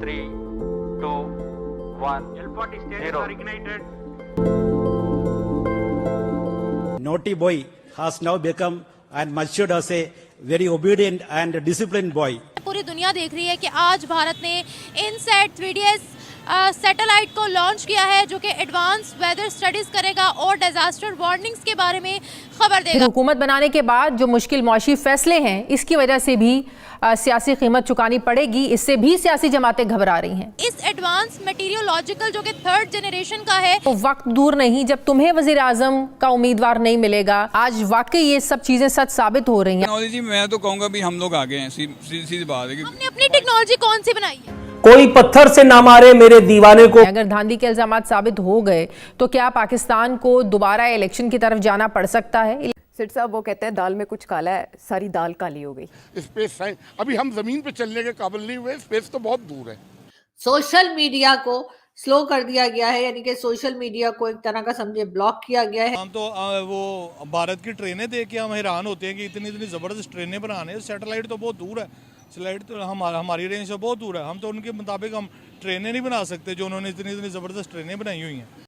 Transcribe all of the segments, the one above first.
3, 2, 1. L40 stages 0. are ignited. Naughty boy has now become and matured as a very obedient and disciplined boy. पूरी दुनिया देख रही है कि आज भारत ने इनसैट 3DS सैटेलाइट को लॉन्च किया है, जो कि एडवांस वेदर स्टडीज करेगा और डिजास्टर वार्निंग्स के बारे में खबर देगा। हुकूमत बनाने के बाद जो मुश्किल मौशी फैसले हैं, इसकी वजह से भी सियासी कीमत चुकानी पड़ेगी। इससे भी सियासी जमातें घबरा रही हैं। इस एडवांस मटीरियोलॉजिकल जो कि 3rd जनरेशन का है, तो वक्त दूर नहीं जब तुम्हें वजीर आजम का उम्मीदवार नहीं मिलेगा। आज वाकई ये सब चीजें सच साबित हो रही हैं। टेक्नोलॉजी मैं तो कहूँगा भी हम लोग आगे हैं, सीधी बात है कि हमने अपनी टेक्नोलॉजी कौन सी बनाई है? कोई पत्थर से ना मारे मेरे दीवाने को। अगर धांधली के इल्जामात साबित हो गए तो क्या पाकिस्तान को दोबारा इलेक्शन की तरफ जाना पड़ सकता है? सिट साहब वो कहते हैं दाल में कुछ काला है, सारी दाल काली हो गई। स्पेस साइंस अभी हम जमीन पे चलने के काबिल नहीं हुए, स्पेस तो बहुत दूर है। सोशल मीडिया को स्लो कर दिया गया है, यानी कि सोशल मीडिया को एक तरह का समझे ब्लॉक किया गया है। हम तो वो भारत की ट्रेनें देख के हम हैरान होते हैं कि इतनी इतनी ज़बरदस्त ट्रेनें बनाने हैं। सैटेलाइट तो बहुत दूर है, सैटेलाइट तो हमारी रेंज से बहुत दूर है। हम तो उनके मुताबिक हम ट्रेनें नहीं बना सकते जो उन्होंने इतनी इतनी ज़बरदस्त ट्रेनें बनाई हुई हैं।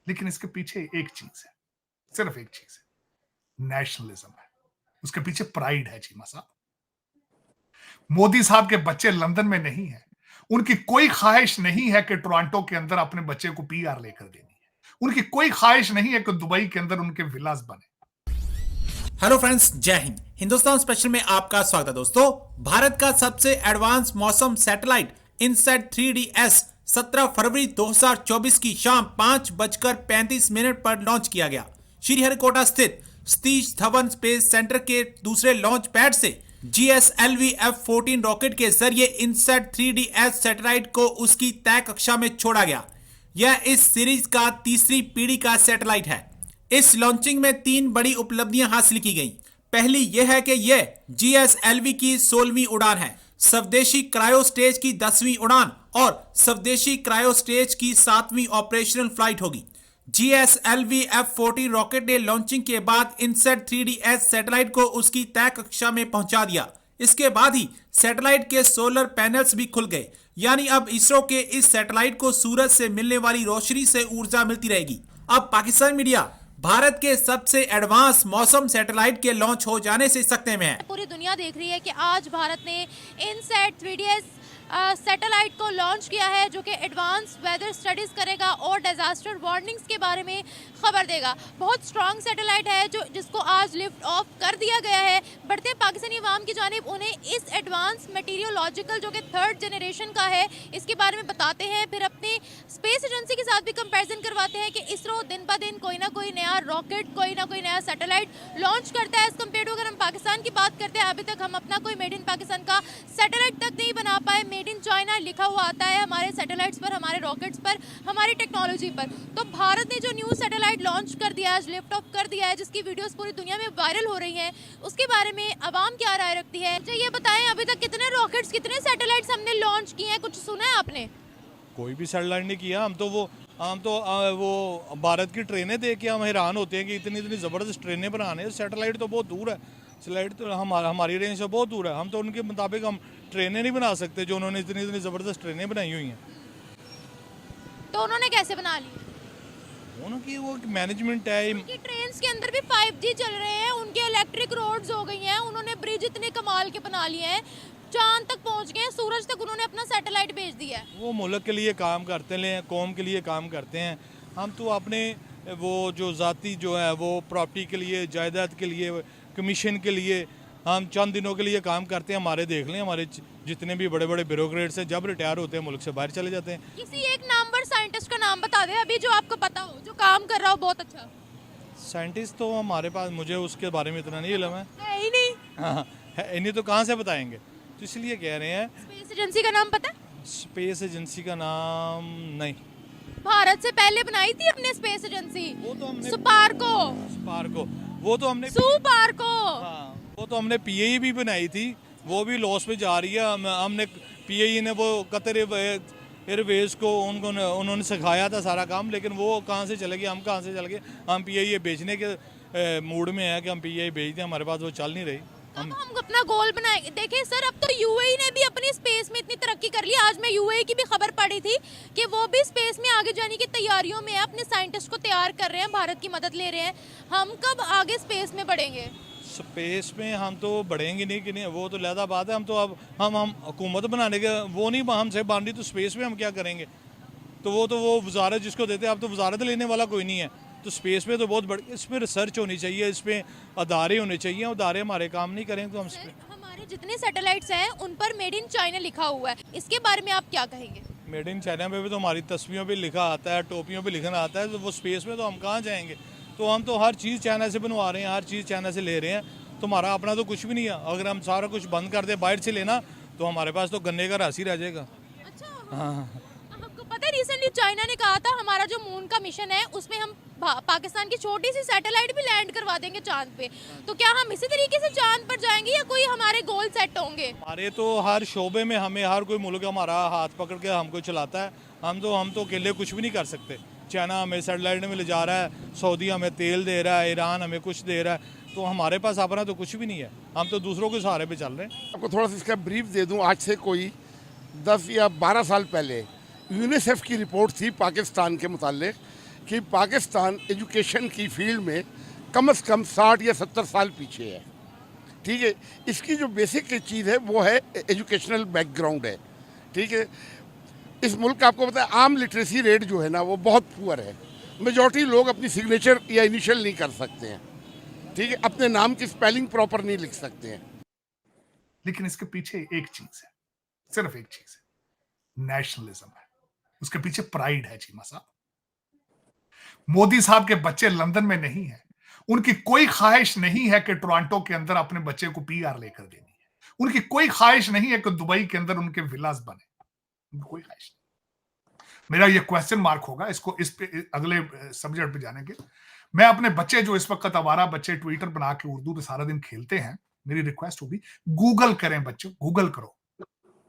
लेकिन इसके पीछे एक चीज है, सिर्फ एक चीज है, नेशनलिज्म है। उसके पीछे प्राइड है चीमा साहब। मोदी साहब के बच्चे लंदन में नहीं है, उनकी कोई ख्वाहिश नहीं है कि टोरंटो के अंदर अपने बच्चे को पीआर लेकर देनी है। उनकी कोई ख्वाहिश नहीं है कि दुबई के अंदर उनके विलास बने। हेलो फ्रेंड्स, जय हिंद। हिंदुस्तान स्पेशल में आपका स्वागत है। दोस्तों, भारत का सबसे एडवांस मौसम सैटेलाइट इनसैट 3DS 17 फरवरी 2024 की शाम 5:35 पर लॉन्च किया गया। श्रीहरिकोटा स्थित सतीश धवन स्पेस सेंटर के दूसरे लॉन्च पैड से GSLV F-14 रॉकेट के जरिए इनसैट 3DS सैटेलाइट को उसकी तय कक्षा में छोड़ा गया। यह इस सीरीज का तीसरी पीढ़ी का सैटेलाइट है। इस लॉन्चिंग में 3 बड़ी उपलब्धियां हासिल की गई। पहली यह है कि यह GSLV की 16वीं उड़ान है, स्वदेशी क्रायो स्टेज की 10वीं उड़ान और स्वदेशी क्रायो स्टेज की 7वीं ऑपरेशनल फ्लाइट होगी। GSLV F-14 रॉकेट ने लॉन्चिंग के बाद इनसैट 3DS सैटेलाइट को उसकी तय कक्षा में पहुंचा दिया। इसके बाद ही सैटेलाइट के सोलर पैनल्स भी खुल गए, यानी अब इसरो के इस सैटेलाइट को सूरज से मिलने वाली रोशनी से ऊर्जा मिलती रहेगी। अब पाकिस्तान मीडिया भारत के सबसे एडवांस मौसम सैटेलाइट के लॉन्च हो जाने से सकते में है। पूरी दुनिया देख रही है कि आज भारत ने इनसैट 3DS सैटेलाइट को लॉन्च किया है, जो कि एडवांस वेदर स्टडीज करेगा और डिजास्टर वार्निंग्स के बारे में खबर देगा। बहुत स्ट्रॉन्ग सैटेलाइट है जिसको आज लिफ्ट ऑफ कर दिया गया है। बढ़ते पाकिस्तानी अवाम की जानिब उन्हें इस एडवांस मटीरियोलॉजिकल जो कि 3rd जनरेशन का है, इसके बारे में बताते हैं। फिर अपनी स्पेस एजेंसी के साथ भी कंपेरिजन करवाते हैं कि इसरो दिन ब दिन कोई ना कोई नया रॉकेट, कोई ना कोई नया सैटेलाइट लॉन्च करता है। एज कम्पेयर टू अगर हम पाकिस्तान की बात करते हैं, अभी तक हम अपना कोई मेड इन पाकिस्तान का सैटेलाइट तक नहीं बना पाए। मेड इन चाइना लिखा हुआ आता है हमारे सैटेलाइट्स पर, हमारे रॉकेट्स पर, हमारी टेक्नोलॉजी पर। तो भारत ने जो न्यू सैटेलाइट लॉन्च कर दिया है, लिफ्ट ऑफ कर दिया है, जिसकी वीडियोस पूरी दुनिया में वायरल हो रही हैं, उसके बारे में अवाम क्या राय रखती है? मुझे ये बताएं, अभी तक कितने रॉकेट्स, कितने सैटेलाइट्स हमने लॉन्च किए हैं? कुछ सुना है आपने? कोई भी सैटेलाइट नहीं किया। हम तो वो भारत की ट्रेनें देख के हम हैरान होते हैं कि इतनी इतनी ज़बरदस्त ट्रेनें बनाने हैं। सैटेलाइट तो बहुत दूर है, सैटेलाइट तो हमारी रेंज से बहुत दूर है। हम तो उनके मुताबिक हम ट्रेनें नहीं बना सकते जो उन्होंने इतनी इतनी ज़बरदस्त ट्रेनें बनाई हुई हैं। तो उन्होंने कैसे बना ली? उनकी वो मैनेजमेंट है। उनकी ट्रेन्स के अंदर भी 5G चल रहे हैं, उनके इलेक्ट्रिक रोड्स हो गई हैं, उन्होंने ब्रिज इतने कमाल के बना लिए हैं, चांद तक पहुंच गए हैं, सूरज तक उन्होंने अपना सैटेलाइट भेज दिया है। वो मुल्क के लिए काम करते हैं, कौम के लिए काम करते हैं। हम तो अपने वो जो ज़ाती जो है वो प्रॉपर्टी के लिए, जायदाद के लिए, कमीशन के लिए हम चंद दिनों के लिए काम करते हैं। हमारे देख लें, हमारे जितने भी बड़े बड़े ब्यूरोक्रेट्स हैं, जब रिटायर होते हैं मुल्क से बाहर चले जाते हैं। किसी एक नामवर साइंटिस्ट का नाम बता दें अभी जो आपको पता हो, जो काम कर रहा हो बहुत अच्छा। साइंटिस्ट तो हमारे पास, मुझे उसके बारे में इतना नहीं इल्म है ही नहीं। हाँ, इन्हें तो कहाँ से बताएंगे, तो इसलिए कह रहे हैं। स्पेस एजेंसी का नाम पता है? स्पेस एजेंसी का नाम नहीं। भारत से पहले बनाई थी अपने स्पेस एजेंसी, वो तो हमने सुपार्को, वो तो हमने सुपार्को, हाँ, वो तो हमने PAE भी बनाई थी, वो भी लॉस में जा रही है। हमने PAE ने वो कतर एयरवेज को उन्होंने सिखाया था सारा काम, लेकिन वो कहाँ से चले गए, हम कहाँ से चले गए। हम PAE बेचने के मूड में है कि हम PAE बेच दें, हमारे पास वो चल नहीं रही। हम अपना गोल बनाएंगे। देखिए सर, अब तो यूएई ने भी अपनी स्पेस में इतनी तरक्की कर ली। आज मैं यूएई की भी खबर पढ़ी थी कि वो भी स्पेस में आगे जाने की तैयारियों में है, अपने साइंटिस्ट को तैयार कर रहे हैं, भारत की मदद ले रहे हैं। हम कब आगे स्पेस में बढ़ेंगे? स्पेस में हम तो बढ़ेंगे नहीं कि नहीं, वो तो लहदा बात है। हम तो अब हम हुकूमत बनाने के वो नहीं हमसे बन रही, तो स्पेस में हम क्या करेंगे? तो वो वजारत जिसको देते हैं, अब तो वजारत लेने वाला कोई नहीं है। तो स्पेस में तो बहुत बड़ी, इसमें रिसर्च होनी चाहिए, इसमें अदारे होने चाहिए। अदारे हमारे काम नहीं करेंगे तो हम हमारे जितने सैटेलाइट्स हैं उन पर मेड इन चाइना लिखा हुआ है, इसके बारे में आप क्या कहेंगे? मेड इन चाइना पे भी तो हमारी तस्वीरों पे लिखा आता है, टोपियों पे लिखना आता है, तो वो स्पेस में तो हम कहाँ जाएंगे? तो हम तो हर चीज़ चाइना से बनवा रहे हैं, हर चीज़ चाइना से ले रहे हैं। तो हमारा अपना तो कुछ भी नहीं है। अगर हम सारा कुछ बंद कर दे बाहर से लेना, तो हमारे पास तो गन्ने का रस ही रह जाएगा। अच्छा, आपको पता है रिसेंटली चाइना ने कहा था हमारा जो मून का मिशन है उसमें हम पाकिस्तान की छोटी सी सैटेलाइट भी लैंड करवा देंगे चांद पे। तो क्या हम इसी तरीके से चांद पर जाएंगे या कोई हमारे गोल सेट होंगे? हमारे तो हर शोबे में हमें हर कोई मुल्क हमारा हाथ पकड़ के हमको चलाता है। हम तो अकेले कुछ भी नहीं कर सकते। चाइना हमें सैटेलाइट में ले जा रहा है, सऊदी हमें तेल दे रहा है, ईरान हमें कुछ दे रहा है, तो हमारे पास अपना तो कुछ भी नहीं है। हम तो दूसरों के सहारे पे चल रहे हैं। आपको थोड़ा सा इसका ब्रीफ दे दूं। आज से कोई 10 या 12 साल पहले यूनिसेफ की रिपोर्ट थी पाकिस्तान के मुताल्लिक कि पाकिस्तान एजुकेशन की फील्ड में कम से कम 60 या 70 साल पीछे है। ठीक है, इसकी जो बेसिक चीज़ है वो है एजुकेशनल बैकग्राउंड है। ठीक है, इस मुल्क का आपको पता है आम लिटरेसी रेट जो है ना वो बहुत पुअर है। मेजॉरिटी लोग अपनी सिग्नेचर या इनिशियल नहीं कर सकते हैं। ठीक है, अपने नाम की स्पेलिंग प्रॉपर नहीं लिख सकते हैं। लेकिन इसके पीछे एक चीज है, सिर्फ एक चीज है, नेशनलिज्म है। उसके पीछे प्राइड है चीमा साहब। मोदी साहब के बच्चे लंदन में नहीं है, उनकी कोई ख्वाहिश नहीं है कि टोरंटो के अंदर अपने बच्चे को पीआर लेकर देनी है। उनकी कोई ख्वाहिश नहीं है कि दुबई के अंदर उनके विलास बने, उनकी कोई ख्वाहिश नहीं। मेरा ये क्वेश्चन मार्क होगा, इसको इस पे अगले सब्जेक्ट पे जाने के। मैं अपने बच्चे जो इस वक्त आवारा बच्चे ट्विटर बना के उर्दू पे सारा दिन खेलते हैं, मेरी रिक्वेस्ट होगी गूगल करें बच्चों, गूगल करो,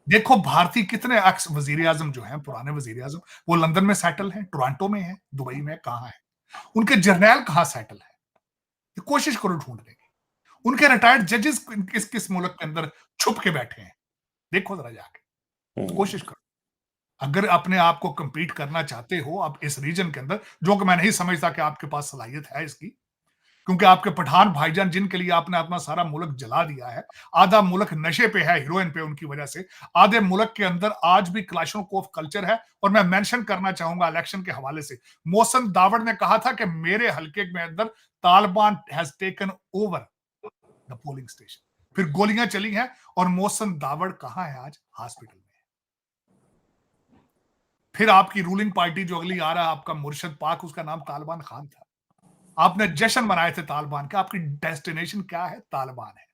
देखो भारतीय कितने एक्स वजीर आजम जो हैं, पुराने वजीर आजम, वो लंदन में सेटल हैं, टोरंटो में है, दुबई में, कहाँ है? उनके जर्नैल कहाँ सेटल है? ये कोशिश करो ढूंढने की। उनके रिटायर्ड जजेस किस किस मुल्क के अंदर छुप के बैठे हैं, देखो जरा जाके, कोशिश करो। अगर अपने आप को कंपीट करना चाहते हो आप इस रीजन के अंदर, जो कि मैं नहीं समझता कि आपके पास सलाहियत है इसकी, क्योंकि आपके पठान भाईजान जिनके लिए आपने अपना सारा मुल्क जला दिया है, आधा मुल्क नशे पे है, हीरोइन पे उनकी वजह से, आधे मुल्क के अंदर आज भी क्लाशनकोफ कल्चर है। और मैं मेंशन करना चाहूंगा इलेक्शन के हवाले से, मोहसिन दावड़ ने कहा था कि मेरे हल्के में अंदर Taliban has taken over the polling station, फिर गोलियां चली हैं और मोहसिन दावड़ कहां है आज? हॉस्पिटल में। फिर आपकी रूलिंग पार्टी जो अगली आ रहा है, आपका मुर्शद पाक, उसका नाम तालिबान खान था। आपने जश्न मनाए थे तालिबान का, आपकी डेस्टिनेशन क्या है? तालिबान है।